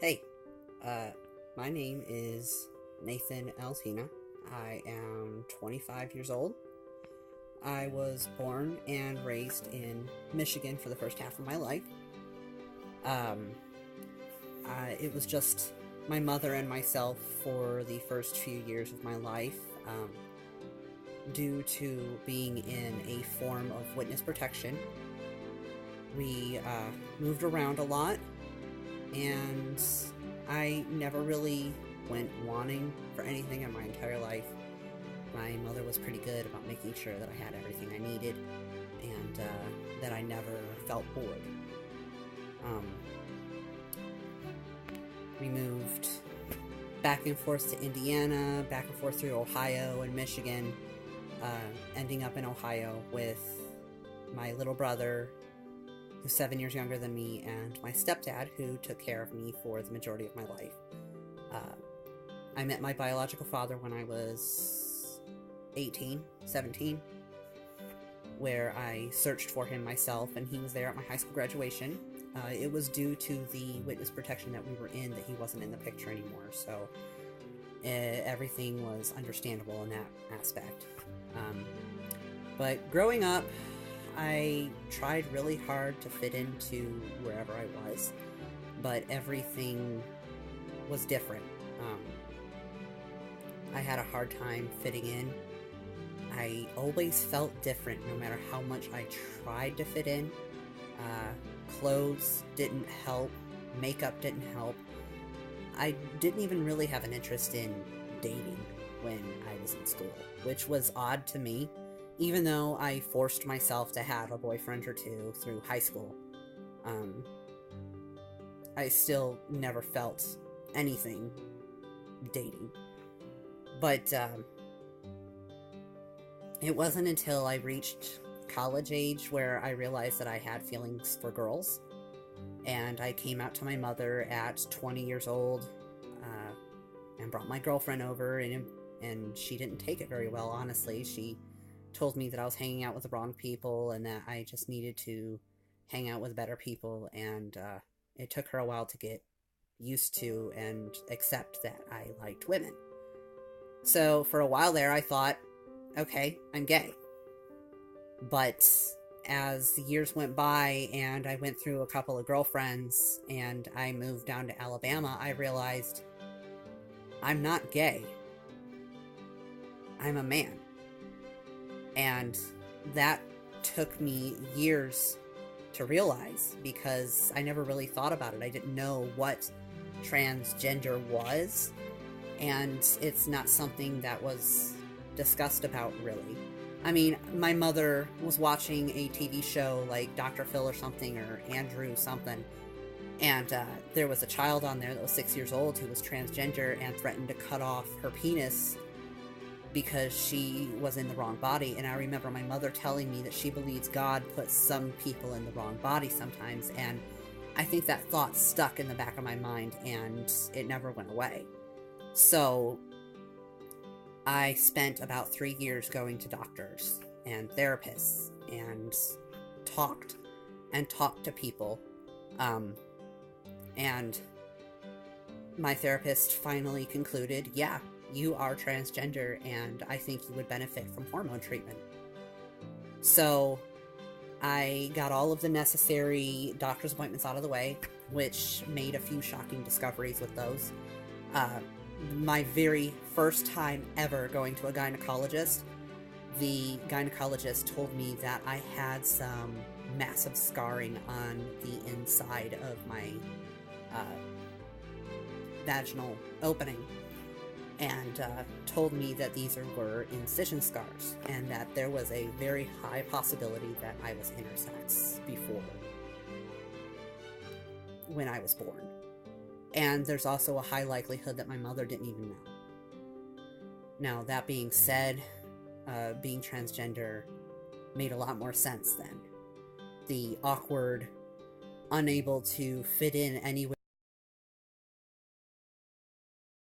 Hey, uh, my name is Nathan Altina. I am 25 years old. I was born and raised in Michigan for the first half of my life. Um, it was just my mother and myself for the first few years of my life, due to being in a form of witness protection. We moved around a lot, and I never really went wanting for anything in my entire life. My mother was pretty good about making sure that I had everything I needed, and that I never felt bored. Um, we moved back and forth to Indiana, back and forth through Ohio and Michigan, ending up in Ohio with my little brother, who's 7 years younger than me, and my stepdad, who took care of me for the majority of my life. Uh, I met my biological father when I was 18, 17, where I searched for him myself, and he was there at my high school graduation. It was due to the witness protection that we were in that he wasn't in the picture anymore, so everything was understandable in that aspect. But growing up, I tried really hard to fit into wherever I was, but everything was different. I had a hard time fitting in. I always felt different no matter how much I tried to fit in. Clothes didn't help, makeup didn't help. I didn't even really have an interest in dating when I was in school, which was odd to me, even though I forced myself to have a boyfriend or two through high school. I still never felt anything dating. But it wasn't until I reached college age where I realized that I had feelings for girls. And I came out to my mother at 20 years old, and brought my girlfriend over, and she didn't take it very well, honestly. She told me that I was hanging out with the wrong people and that I just needed to hang out with better people, and it took her a while to get used to and accept that I liked women. So for a while there, I thought, okay, I'm gay. But as the years went by and I went through a couple of girlfriends and I moved down to Alabama, I realized I'm not gay. I'm a man. And that took me years to realize because I never really thought about it. I didn't know what transgender was, and it's not something that was discussed about really. I mean, my mother was watching a TV show like Dr. Phil or something, or Andrew something, and there was a child on there that was 6 years old who was transgender and threatened to cut off her penis because she was in the wrong body. And I remember my mother telling me that she believes God puts some people in the wrong body sometimes, and I think that thought stuck in the back of my mind and it never went away. So I spent about 3 years going to doctors and therapists and talked to people. And my therapist finally concluded, yeah, you are transgender and I think you would benefit from hormone treatment. So I got all of the necessary doctor's appointments out of the way, which made a few shocking discoveries with those. My very first time ever going to a gynecologist, the gynecologist told me that I had some massive scarring on the inside of my vaginal opening, and told me that these were incision scars and that there was a very high possibility that I was intersex before when I was born. And there's also a high likelihood that my mother didn't even know. Now, that being said, being transgender made a lot more sense then. The awkward, unable to fit in anywhere